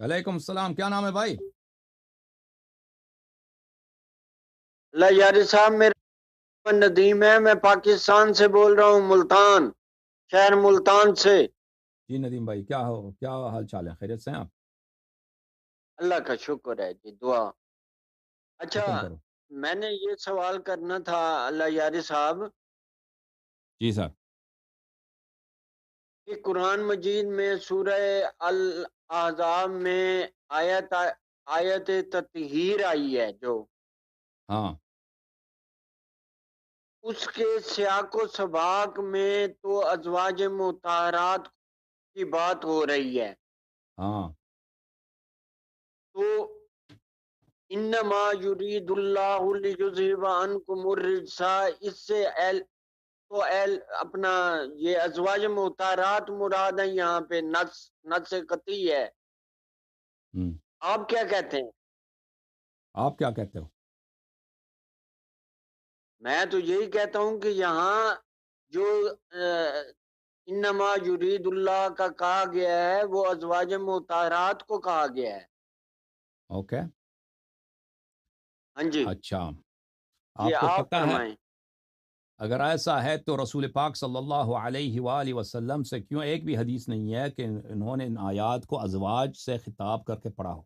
وعلیکم السلام، کیا نام ہے بھائی؟ اللہ یاری صاحب، میرا نام ندیم ہے، میں پاکستان سے بول رہا ہوں، ملتان، شہر ملتان سے۔ جی ندیم بھائی، کیا حال چال ہے؟ خیریت سے ہیں آپ؟ اللہ کا شکر ہے جی، دعا۔ اچھا، حکم کرو۔ میں نے یہ سوال کرنا تھا اللہ یاری صاحب جی سر۔ کہ قرآن مجید میں سورہ الاحزاب میں آیت تطہیر آئی ہے جو، ہاں اس کے سیاق و سباق میں تو ازواج مطہرات کی بات ہو رہی ہے، ہاں تو انما یرید اللہ لیذھب عنکم الرجس، اس سے اپنا یہ ازواج مطہرات مراد ہے، یہاں پہ نص قطعی ہے۔ ہم۔ آپ کیا کہتے ہیں؟ آپ کیا کہتے ہو؟ میں تو یہی کہتا ہوں کہ یہاں جو انما یرید اللہ کا کہا گیا ہے وہ ازواج مطہرات کو کہا گیا ہے۔ اوکے، ہاں جی، اچھا، یہ آپ کو آپ پتہ ہے فرمائیں۔ اگر ایسا ہے تو رسول پاک صلی اللہ علیہ وآلہ وسلم سے کیوں ایک بھی حدیث نہیں ہے کہ انہوں نے ان آیات کو ازواج سے خطاب کر کے پڑھا ہو؟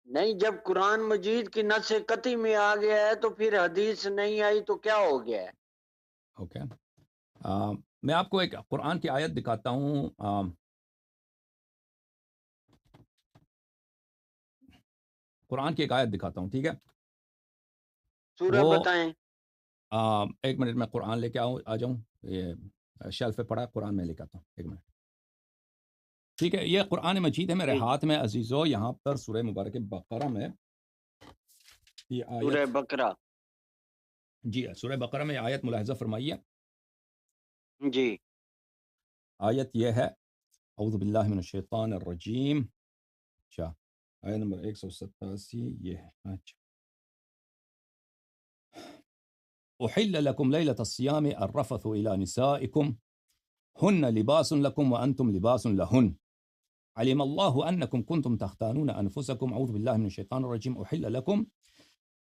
نہیں، جب قرآن مجید کی نص قطعی میں آ گیا ہے تو پھر حدیث نہیں آئی تو کیا ہو گیا ہے؟ اوکے، میں آپ کو ایک قرآن کی آیت دکھاتا ہوں، قرآن کی ایک آیت دکھاتا ہوں، ٹھیک ہے؟ سورہ وہ بتائیں۔ ایک منٹ میں قرآن لے کے آ جاؤں، یہ شیلف پہ پڑا قرآن میں لے کے آتا ہوں، ایک منٹ۔ ٹھیک ہے، یہ قرآن مجید ہے میرے جی، ہاتھ میں عزیزو، یہاں پر سورہ مبارک بقرہ میں یہ سورہ آیت، بقرہ۔ جی سورہ بقرہ میں یہ آیت ملاحظہ فرمائیے۔ جی، آیت یہ ہے، اعوذ باللہ من الشیطان الرجیم، اچھا آیت نمبر 187 یہ ہے، اچھا، احل لکم لیلۃ الصیام الرفث الی نسائکم ہن لباس لکم وانتم لباس لہن علم اللہ انکم کنتم تختانون انفسکم، اعوذ باللہ من الشیطان الرجیم، احل لکم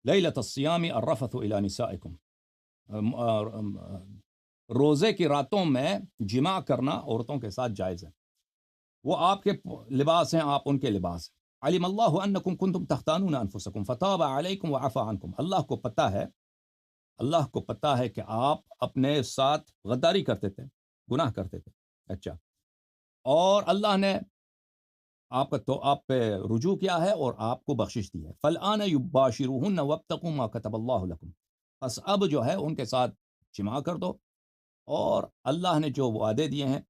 لیلۃ الصیام الرفث الی نسائکم، روزے کی راتوں میں جماع کرنا عورتوں کے ساتھ جائز ہے، وہ آپ کے لباس ہیں، آپ ان کے لباس ہیں۔ علم اللہ انکم کنتم تختانون انفسکم فتاب علیکم وعفا عنکم، اللہ کو پتہ ہے کہ آپ اپنے ساتھ غداری کرتے تھے، گناہ کرتے تھے، اچھا، اور اللہ نے آپ پہ رجوع کیا ہے اور آپ کو بخشش دی ہے۔ فالآن یباشروہن وابتغوا ما کتب اللہ لکم، بس اب جو ہے ان کے ساتھ جماع کر دو، اور اللہ نے جو وعدے دیے ہیں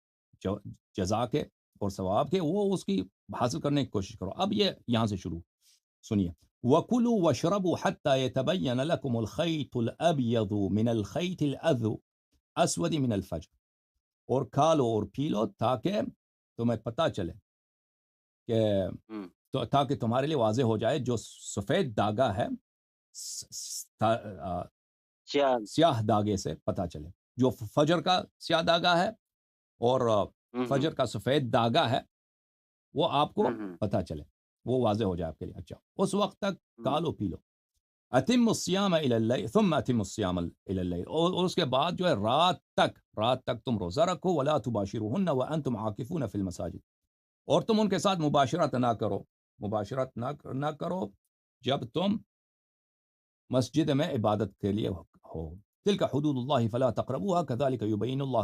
جزا کے اور ثواب کے، وہ اس کی حاصل کرنے کی کوشش کرو۔ اب یہ یہاں سے شروع سنیے، وَكُلُوا وَاشْرَبُوا حَتَّى يَتَبَيَّنَ لَكُمُ الْخَيْطُ الْأَبْيَضُ مِنَ الْخَيْطِ الْأَسْوَدِ مِنَ الْفَجْرِ، اور کھا لو اور پی لو تاکہ تمہیں پتہ چلے کہ تاکہ تمہارے لیے واضح ہو جائے جو سفید داغا ہے سیاہ داغے سے پتہ چلے، جو فجر کا سیاہ داغا ہے اور فجر کا سفید داغا ہے وہ آپ کو پتہ چلے، وہ واضح ہو جائے آپ کے لیے، اچھا اس وقت تک کالو پی لو۔ اتم الصیام الی اللیل ثم اتم الصیام الی اللیل، اور اس کے بعد جو ہے رات تک تم روزہ رکھو، ولا تباشروہن وانتم عاکفون فی المساجد، اور تم ان کے ساتھ مباشرت نہ کرو جب تم مسجد میں عبادت کے لیے ہو۔ تلک حدود اللہ فلا تقربوها كذلك يبین اللہ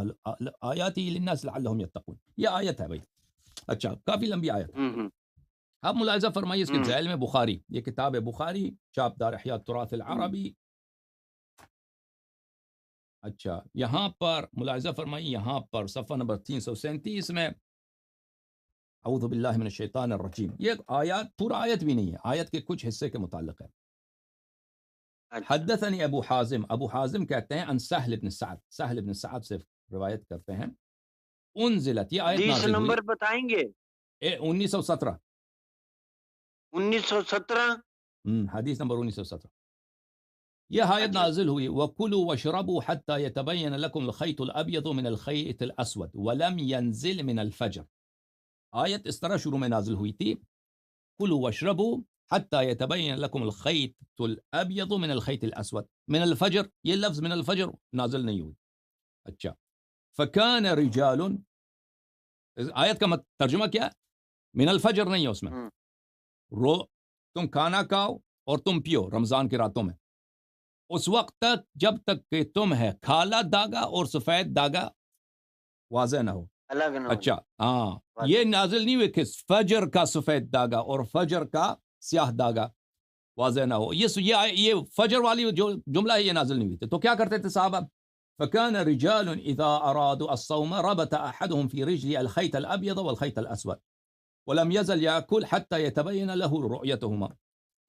آیاتہ للناس لعلهم یتقون، یہ آیت ہے بھائی، اچھا کافی لمبی آیت ہے۔ اب ملاحظہ فرمائیے اس کے ذیل میں بخاری، یہ کتاب ہے بخاری، چاپ دار احیاء التراث العربی، اچھا یہاں پر ملاحظہ فرمائیے، یہاں پر صفحہ نمبر 337 میں، اعوذ باللہ من الشیطان الرجیم، یہ آیات پورا آیت بھی نہیں ہے، آیت کے کچھ حصے کے متعلق ہے۔ حدثنی ابو حازم کہتے ہیں ان سہل بن سعد سے روایت کرتے ہیں، انزلت، یہ آیت حدیث نازل ہوئی نمبر بتائیں گے؟ 1917، 1917، حدیث نمبر 1917، یہ آیت نازل ہوئی، وَكُلُوا وَاشْرَبُوا حَتَّى يَتَبَيَّنَ لَكُمُ الْخَيْطُ الْأَبْيَضُ مِنَ الْخَيْطِ الْأَسْوَدِ وَلَمْ يَنزِلْ مِنَ الْفَجْرِ، آیت اس طرح شروع میں نازل ہوئی تھی، کلوا واشربوا حتی یتبین لکم الخیط الابیض من الخیط الاسود من الفجر، یہ لفظ من الفجر نازل نہیں ہوئی. اچھا، فکان رجال، آیت کا ترجمہ کیا؟ من الفجر نہیں ہے اس میں. تم کھانا کھاؤ اور تم پیو رمضان کی راتوں میں، اس وقت تک جب تک کہ تم ہے کالا داغا اور سفید داغا واضح نہ ہو. الگ نہ ہو. اچھا ہاں، یہ نازل نہیں ہوئے کہ فجر کا سفید داغا اور فجر کا سیاہ داغا واضح نہ ہو. یہ فجر والی جو جملہ ہے یہ نازل نہیں ہوئی تھی. تو کیا کرتے تھے صحابہ؟ فكان رجال اذا ارادوا الصوم ربط احدهم في رجله الخيط الابيض والخيط الاسود ولم يزل ياكل حتى يتبين له رؤيتهما.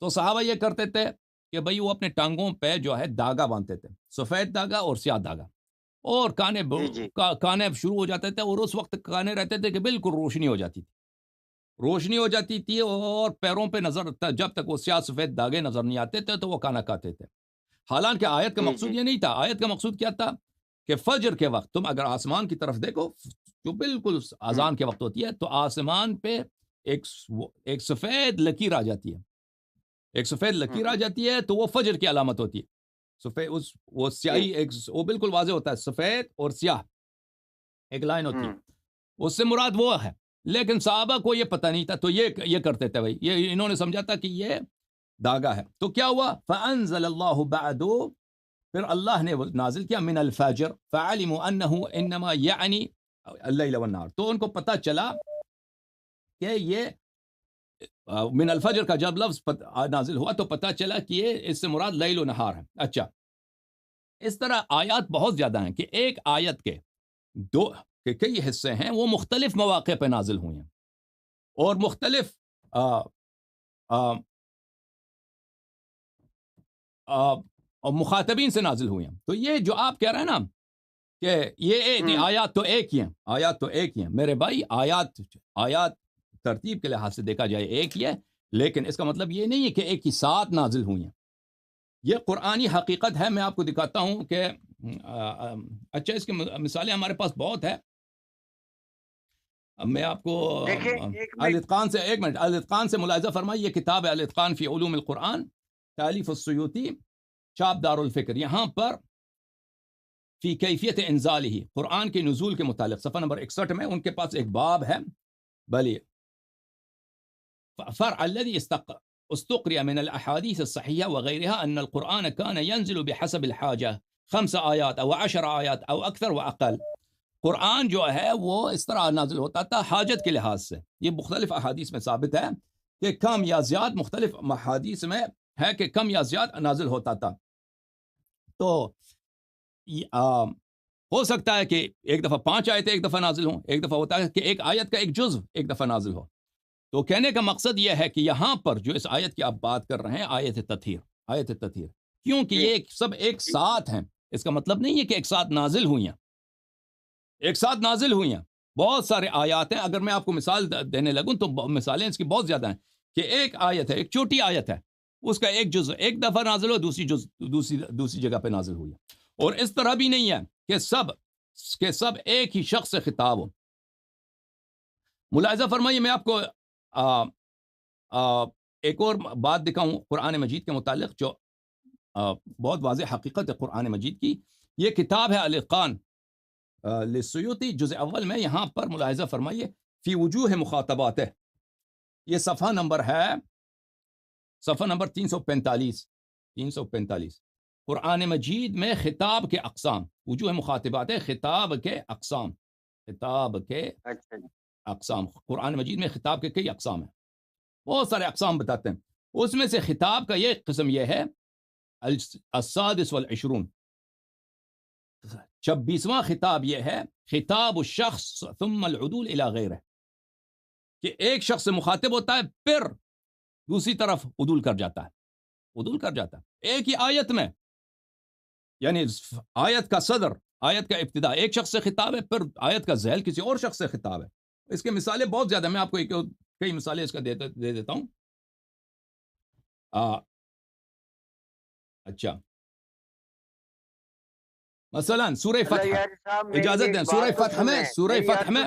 تو صحابہ یہ کرتے تھے کہ بھئی وہ اپنے ٹانگوں پہ جو ہے داغا باندھتے تھے، سفید داغا اور سیاہ داغا، اور کانے شروع ہو جاتے تھے، اور اس وقت کانے رہتے تھے کہ بالکل روشنی ہو جاتی تھی، روشنی ہو جاتی تھی، اور پیروں پہ نظر جب تک وہ سیاہ سفید داغے نظر نہیں آتے تھے تو وہ کھانا کھاتے تھے. حالانکہ آیت کا مقصود یہ نہیں تھا. آیت کا مقصود کیا تھا کہ فجر کے وقت تم اگر آسمان کی طرف دیکھو جو بالکل اذان کے وقت ہوتی ہے تو آسمان پہ ایک سفید لکیر آ جاتی ہے، ایک سفید لکیر آ جاتی ہے تو وہ فجر کی علامت ہوتی ہے. سفید وہ سیاہی وہ بالکل واضح ہوتا ہے، سفید اور سیاہ ایک لائن ہوتی ہے، اس سے مراد وہ ہے. لیکن صحابہ کو یہ پتہ نہیں تھا تو یہ کرتے تھے بھائی، یہ انہوں نے سمجھا تھا کہ یہ داغا ہے. تو کیا ہوا؟ فانزل اللہ بعد، پھر اللہ نے نازل کیا من الفجر فعلموا انه انما یعنی اللیل والنہار. تو ان کو پتہ چلا کہ یہ من الفجر کا جب لفظ نازل ہوا تو پتہ چلا کہ یہ اس سے مراد لیل و نہار ہے. اچھا، اس طرح آیات بہت زیادہ ہیں کہ ایک آیت کے کئی حصے ہیں وہ مختلف مواقع پہ نازل ہوئے ہیں اور مختلف مخاطبین سے نازل ہوئے ہیں. تو یہ جو آپ کہہ رہے ہیں نا کہ یہ آیات تو ایک ہی ہیں، آیات تو ایک ہی ہیں میرے بھائی، آیات ترتیب کے لحاظ سے دیکھا جائے ایک ہی ہے، لیکن اس کا مطلب یہ نہیں ہے کہ ایک ہی ساتھ نازل ہوئی ہیں. یہ قرآنی حقیقت ہے. میں آپ کو دکھاتا ہوں کہ اچھا اس کی مثالیں ہمارے پاس بہت ہے. میں آپ کو الاتقان سے ایک منٹ، الاتقان سے ملاحظہ فرمائیے. یہ کتاب ہے الاتقان فی علوم القرآن، تالیف السیوطی، چاپ دار الفکر. یہاں پر فی کیفیت انزالہ، قرآن کے نزول کے متعلق صفحہ نمبر 61 میں ان کے پاس ایک باب ہے. بلی فرع الذي استقرئ من الاحاديث الصحيحه وغيرها ان القرآن كان ينزل بحسب الحاجه 5 آیات او 10 آیات او اکثر و اقل. قرآن جو ہے وہ اس طرح نازل ہوتا تھا حاجت کے لحاظ سے. یہ مختلف احادیث میں ثابت ہے کہ کم یا زیاد، مختلف احادیث میں ہے کہ کم یا زیاد نازل ہوتا تھا. تو ہو سکتا ہے کہ ایک دفعہ 5 آیتیں ایک دفعہ نازل ہوں، ایک دفعہ ہوتا ہے کہ ایک آیت کا ایک جزو ایک دفعہ نازل ہو. تو کہنے کا مقصد یہ ہے کہ یہاں پر جو اس آیت کی آپ بات کر رہے ہیں آیت تطہیر، کیونکہ یہ سب ایک ساتھ ہیں. اس کا مطلب نہیں ہے کہ ایک ساتھ نازل ہوئی ہیں، ایک ساتھ نازل ہوئی ہیں. بہت سارے آیات ہیں. اگر میں آپ کو مثال دینے لگوں تو مثالیں اس کی بہت زیادہ ہیں کہ ایک آیت ہے، ایک چھوٹی آیت ہے، اس کا ایک جز ایک دفعہ نازل ہو، دوسری جگہ پہ نازل ہوئی. اور اس طرح بھی نہیں ہے کہ سب ایک ہی شخص سے خطاب ہو. ملاحظہ فرمائیے، میں آپ کو ایک اور بات دکھاؤں قرآن مجید کے متعلق جو بہت واضح حقیقت ہے قرآن مجید کی. یہ کتاب ہے الاتقان للسیوطی، جزء اول میں. یہاں پر ملاحظہ فرمائیے فی وجوہ مخاطبات، یہ صفحہ نمبر ہے، صفحہ نمبر 345. قرآن مجید میں خطاب کے اقسام، وجوہ مخاطبات ہے، خطاب کے اقسام. قرآن مجید میں خطاب کے کئی اقسام ہیں، بہت سارے اقسام بتاتے ہیں. اس میں سے خطاب کا یہ قسم یہ ہے السادس والعشرون، 26واں خطاب یہ ہے خطاب الشخص ثم العدول الى غیرہ، کہ ایک شخص سے مخاطب ہوتا ہے پھر دوسری طرف عدول کر جاتا ہے ایک ہی آیت میں. یعنی آیت کا صدر، آیت کا ابتدا ایک شخص سے خطاب ہے، پھر آیت کا ذیل کسی اور شخص سے خطاب ہے. اس کے مثالیں بہت زیادہ، میں آپ کو کئی مثالیں اس کا دے دیتا ہوں. اچھا مثلا سورہ فتح، اجازت دیں، سورہ فتح میں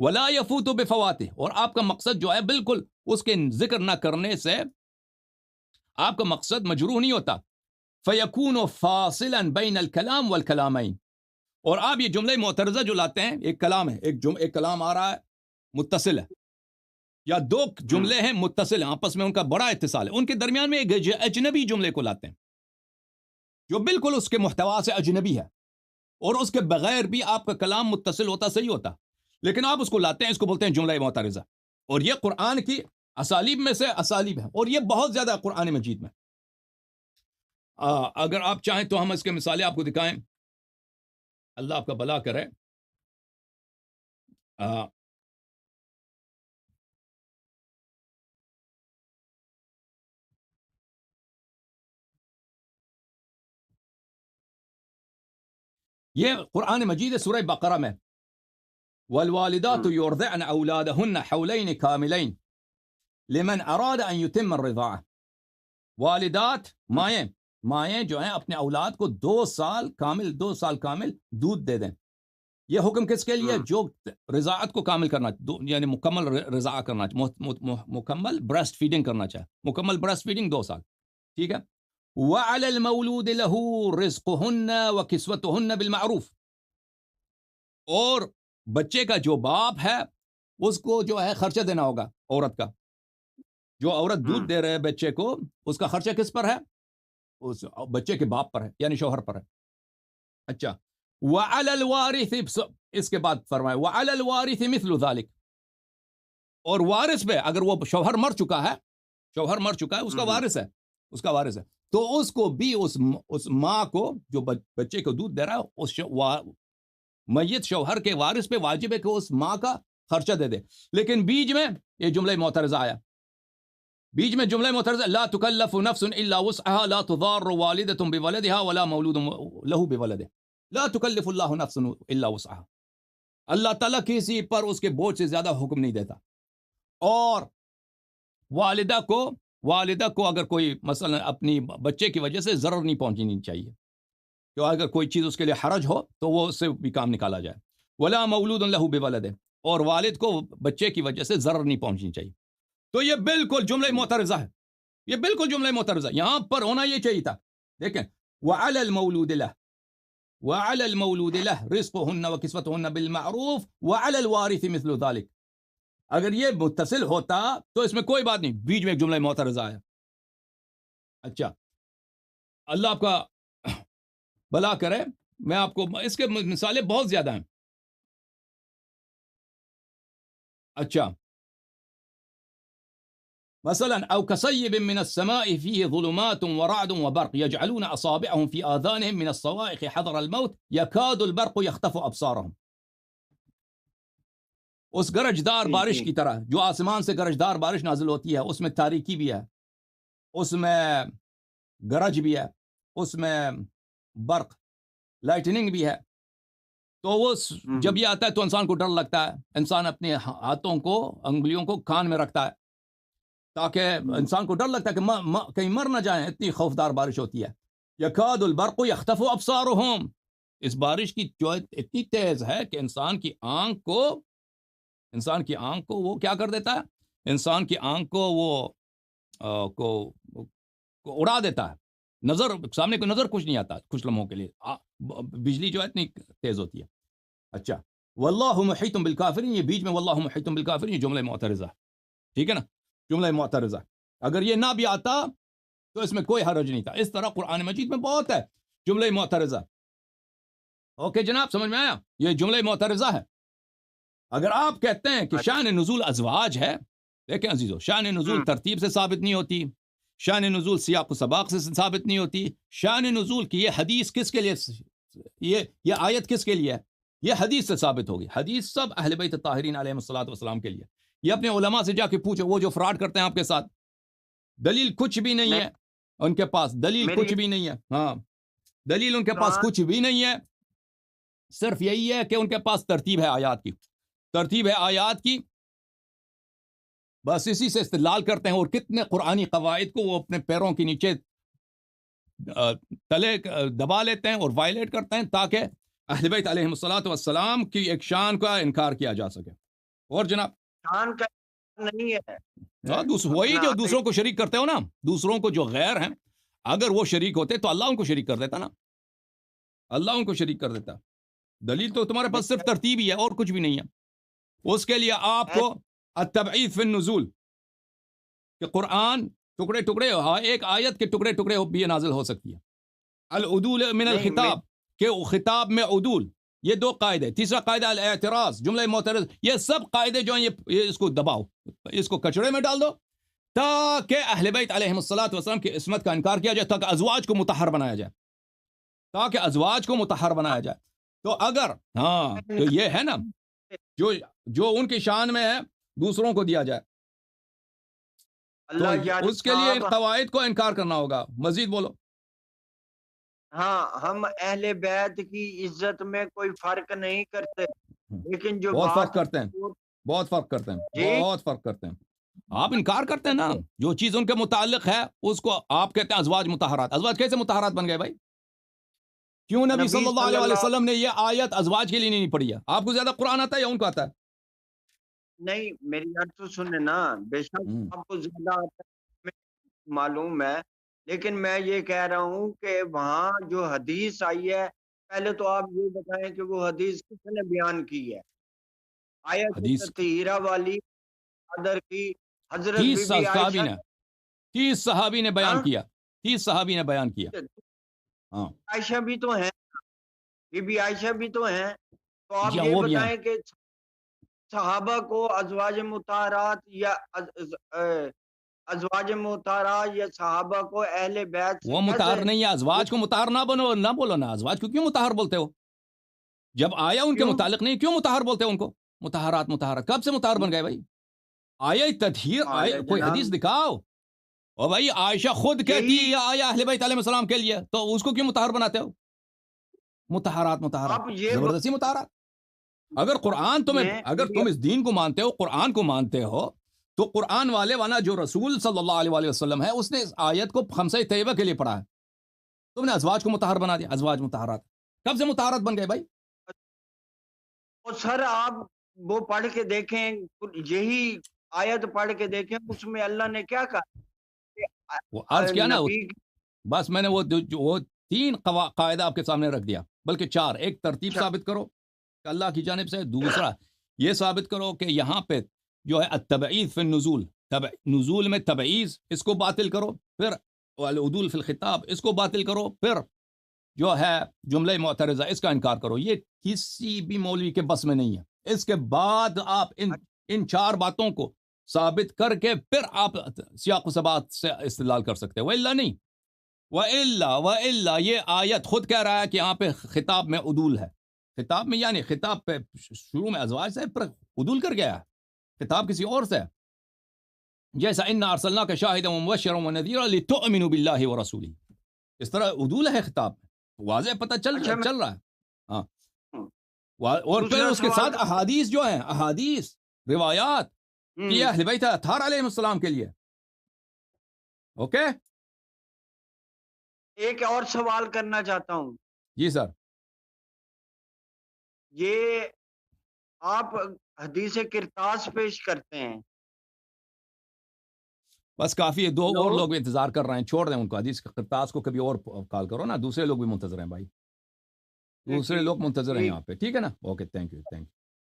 ولا یفوت بفواته، اور آپ کا مقصد جو ہے بالکل اس کے ذکر نہ کرنے سے آپ کا مقصد مجروح نہیں ہوتا. فیکون فاصلا بین الکلام والکلامین، اور آپ یہ جملہ معترضہ جو لاتے ہیں، ایک کلام ہے، ایک کلام آ رہا ہے متصل ہے، یا دو جملے ہیں متصل ہیں، آپس میں ان کا بڑا اتصال ہے، ان کے درمیان میں ایک اجنبی جملے کو لاتے ہیں جو بالکل اس کے محتوا سے اجنبی ہے، اور اس کے بغیر بھی آپ کا کلام متصل ہوتا، صحیح ہوتا، لیکن آپ اس کو لاتے ہیں، اس کو بولتے ہیں جملہ معترضہ. اور یہ قرآن کی اسالیب میں سے اسالیب ہے، اور یہ بہت زیادہ ہے قرآن مجید میں. اگر آپ چاہیں تو ہم اس کے مثالیں آپ کو دکھائیں. اللہ آپ کا بھلا کرے. یہ قرآن مجید ہے، سورہ بقرہ میں، والوالدات يرضعن اولادهن حولين كاملين لمن اراد ان يتم الرضاعة. والدات مائیں جو ہیں اپنے اولاد کو 2 سال کامل دودھ دے دیں. یہ حکم کس کے لیے؟ جو رضاعت کو کامل کرنا، یعنی مکمل رضاعت کرنا، مکمل بریسٹ فیڈنگ کرنا چاہے، مکمل بریسٹ فیڈنگ 2 سال، ٹھیک ہے. وعلى المولود له رزقهن وكسوتهن بالمعروف، اور بچے کا جو باپ ہے اس کو جو ہے خرچہ دینا ہوگا. عورت کا، جو عورت دودھ دے رہے بچے کو، اس کا خرچہ کس پر ہے؟ اس بچے کے باپ پر ہے، یعنی شوہر پر ہے. اچھا، وعلى الوارث، اس کے بعد فرمائے وعلى الوارث مثل ذلك، اور وارث پہ اگر وہ شوہر مر چکا ہے، اس کا وارث ہے، تو اس کو بھی اس ماں کو جو بچے کو دودھ دے رہا ہے، اس میت شوہر کے وارث پہ واجب ہے کہ اس ماں کا خرچہ دے دے. لیکن بیچ میں یہ جملہ معترضہ آیا، لا تکلف نفس الا وسعها لا تضار والدة بولدها ولا مولود له بولده. لا تکلف اللہ نفس الا وسعها، اللہ تعالیٰ کسی پر اس کے بوجھ سے زیادہ حکم نہیں دیتا. اور والدہ کو اگر کوئی مثلا اپنی بچے کی وجہ سے ضرر نہیں پہنچنی چاہیے، کہ اگر کوئی چیز اس کے لیے حرج ہو تو وہ اس سے بھی کام نکالا جائے. ولا مولود له بولده، اور والد کو بچے کی وجہ سے ضرر نہیں پہنچنی چاہیے. تو یہ بالکل جملہ معترضہ ہے، یہ بالکل جملہ معترضہ، یہاں پر ہونا یہ چاہیے تھا. دیکھیں، وعلى المولود له رزقهن وكسوتهن بالمعروف وعلى الوارث مثل ذلك. اگر یہ متصل ہوتا تو اس میں کوئی بات نہیں، بیچ میں ایک جملہ معترضہ آیا. اچھا، اللہ آپ کا بھلا کرے. میں آپ کو اس کے مثالیں بہت زیادہ ہیں. اچھا، مثلا او كصيب من السماء فيه ظلمات ورعد وبرق يجعلون اصابعهم في آذانهم من الصواعق حذر الموت يكاد البرق يخطف ابصارهم. اس گرجدار بارش کی طرح جو آسمان سے گرجدار بارش نازل ہوتی ہے، اس میں تاریکی بھی ہے، اس میں گرج بھی ہے، اس میں برق لائٹننگ بھی ہے. تو وہ جب یہ آتا ہے تو انسان کو ڈر لگتا ہے، انسان اپنے ہاتھوں کو، انگلیوں کو کان میں رکھتا ہے، تاکہ انسان کو ڈر لگتا ہے کہ کہیں مر نہ جائیں، اتنی خوفدار بارش ہوتی ہے. یکاد البرق یخطف ابصارهم، اس بارش کی جو اتنی تیز ہے کہ انسان کی آنکھ کو وہ کیا کر دیتا ہے، انسان کی آنکھ کو وہ کو اڑا دیتا ہے، نظر سامنے کو نظر کچھ نہیں آتا کچھ لمحوں کے لیے، بجلی جو ہے اتنی تیز ہوتی ہے. اچھا، واللہ محیط بالکافرین، یہ بیچ میں واللہ محیط بالکافرین، یہ جملہ معترضہ، ٹھیک ہے نا، جملہ معترضہ. اگر یہ نہ بھی آتا تو اس میں کوئی حرج نہیں تھا. اس طرح قرآن مجید میں بہت ہے جملہ معترضہ. اوکے جناب، سمجھ میں آیا؟ یہ جملہ معترضہ ہے. اگر آپ کہتے ہیں کہ شان نزول ازواج ہے، دیکھیں عزیزو، شان نزول ترتیب سے ثابت نہیں ہوتی، شان نزول سیاق و سباق سے ثابت نہیں ہوتی. شان نزول کی یہ حدیث کس کے لیے، یہ آیت کس کے لیے ہے؟ یہ حدیث سے ثابت ہوگی. حدیث سب اہل بیت الطاہرین علیہ الصلوۃ والسلام کے لیے. یہ اپنے علماء سے جا کے پوچھو، وہ جو فراڈ کرتے ہیں آپ کے ساتھ، دلیل کچھ بھی نہیں ہے ان کے پاس، دلیل کچھ بھی نہیں ہے. ہاں، دلیل ان کے پاس کچھ بھی نہیں ہے، صرف یہی ہے کہ ان کے پاس ترتیب ہے آیات کی، بس اسی سے استدلال کرتے ہیں. اور کتنے قرآنی قواعد کو وہ اپنے پیروں کے نیچے تلے دبا لیتے ہیں اور وائلیٹ کرتے ہیں، تاکہ اہل بیت علیہ الصلوۃ والسلام کی ایک شان کا انکار کیا جا سکے. اور جناب شان کا نہیں ہے ہاں وہی اپنا جو دوسروں کو شریک کرتے ہو نا، دوسروں کو جو غیر ہیں اگر وہ شریک ہوتے تو اللہ ان کو شریک کر دیتا نا، اللہ ان کو شریک کر دیتا. دلیل تو تمہارے پاس صرف ترتیب ہی ہے اور کچھ بھی نہیں ہے. اس کے لیے آپ کو التبعیض فی النزول کہ قرآن ٹکڑے ٹکڑے ایک آیت کے ٹکڑے ٹکڑے بھی نازل ہو سکتی ہے. العدول من الخطاب کہ خطاب میں عدول، یہ دو قاعدے. تیسرا قاعدہ الاعتراض، جملہ معترض. یہ سب قاعدے جو ہیں یہ اس کو دباؤ، اس کو کچڑے میں ڈال دو تاکہ اہل بیت علیہم الصلوۃ والسلام کی عصمت کا انکار کیا جائے، تاکہ ازواج کو مطہر بنایا جائے، تاکہ ازواج کو مطہر بنایا جائے. تو اگر ہاں تو یہ ہے نا جو ان کی شان میں ہے دوسروں کو دیا جائے، تو اس کے لیے ان قواعد کو انکار کرنا ہوگا. مزید بولو. ہاں ہم اہل بیت کی عزت میں کوئی فرق نہیں کرتے، لیکن جو بہت فرق بات کرتے ہیں، بہت فرق کرتے ہیں، جی بہت فرق کرتے ہیں. آپ انکار کرتے ہیں نا جو چیز ان کے متعلق ہے اس کو آپ کہتے ہیں ازواج مطہرات. ازواج کیسے مطہرات بن گئے بھائی؟ کیوں نبی صلی اللہ علیہ وسلم نے یہ آیت ازواج کے لیے نہیں پڑھی ہے؟ آپ کو زیادہ قرآن آتا ہے یا ان کو آتا ہے؟ نہیں میری بات تو سنیں نا، بے شک آپ کو زیادہ آتا ہے معلوم ہے، لیکن میں یہ کہہ رہا ہوں کہ وہاں جو حدیث آئی ہے، پہلے تو آپ یہ بتائیں کہ وہ حدیث کس نے بیان کی ہے؟ آیت حدیث تطہیرہ والی قدر کی حضرت بی 30 بی صحابی عائشہ نے 30 صحابی نے بیان ہاں کیا، 30 صحابی نے بیان کیا. ہاں عائشہ بھی تو ہیں، بی بی عائشہ بھی تو ہیں، تو آپ جی ہاں یہ وہ بھی ہیں. بتائیں کہ صحابہ کو ازواج مطہرات یا ازواج مطہرات یا صحابہ کو اہل بیت سے وہ کیسے مطہر نہیں ہے. ازواج کو مطہر نہ بولو نا. ازواج کو کیوں مطہر بولتے ہو؟ جب آیا ان کے کیوں؟ متعلق نہیں کیوں مطہر بولتے ہیں ان کو؟ مطہرات کب سے مطہر بن گئے بھائی؟ آیا تطہیر آیا کوئی حدیث دکھاؤ. اور بھائی عائشہ خود کہتی ہے آیا اہل بیت علیہ السلام کے لیے، تو اس کو کیوں مطہر بناتے ہو؟ مطہرات آپ یہ زبردستی مطہرات. اگر قرآن اگر تم اس دین کو مانتے ہو، قرآن کو مانتے ہو، تو قرآن والے وانا جو رسول صلی اللہ علیہ وآلہ وسلم ہے اس نے اس آیت کو خمسہ طیبہ کے لیے پڑھا ہے. تم نے ازواج کو مطہر بنا دیا. ازواج مطہرات کب سے مطہرات بن گئے بھائی؟ اور سر آپ وہ پڑھ کے دیکھیں، یہی آیت پڑھ کے دیکھیں، اس میں اللہ نے کیا کہا؟ وہ عرض کیا نا، نبی بس میں نے وہ 3 قاعدہ آپ کے سامنے رکھ دیا، بلکہ 4. ایک ترتیب ثابت کرو کہ اللہ کی جانب سے. دوسرا یہ ثابت کرو کہ یہاں پہ جو ہے التبعیض فی النزول، نزول میں تبعیض اس کو باطل کرو. پھر العدول فی الخطاب اس کو باطل کرو. پھر جو ہے جملہ معترضہ اس کا انکار کرو. یہ کسی بھی مولوی کے بس میں نہیں ہے. اس کے بعد آپ ان 4 باتوں کو ثابت کر کے پھر آپ سیاق و سبات سے استدلال کر سکتے ہیں. وَإِلَّا نہیں، وَإِلَّا یہ آیت خود کہہ رہا ہے کہ یہاں پہ خطاب میں عدول ہے. خطاب میں یعنی خطاب پہ شروع میں ازواج سے پھر عدول کر گیا ہے، خطاب کسی اور سے. جیسا اِنَّا أَرْسَلْنَاكَ شَاهِدًا وَمُبَشِّرًا وَنَذِيرًا لِتُؤْمِنُوا بِاللَّهِ وَرَسُولِهِ. اس طرح عدول ہے خطاب میں، واضح پتہ چل رہا ہے. ہاں اور پھر اس کے ساتھ احادیث جو ہیں، احادیث روایات کہ اہل بیت اطہار علیہ السلام کے لیے. اوکے ایک اور سوال کرنا چاہتا ہوں. جی سر. یہ آپ حدیث کرتاس پیش کرتے ہیں، بس کافی ہے. 2 اور لوگ انتظار کر رہے ہیں، چھوڑ دیں ان کو. حدیث کرتاس کو کبھی اور کال کرو نا. دوسرے لوگ بھی منتظر ہیں بھائی، دوسرے لوگ منتظر ہیں یہاں پہ. ٹھیک ہے نا؟ Okay, thank you.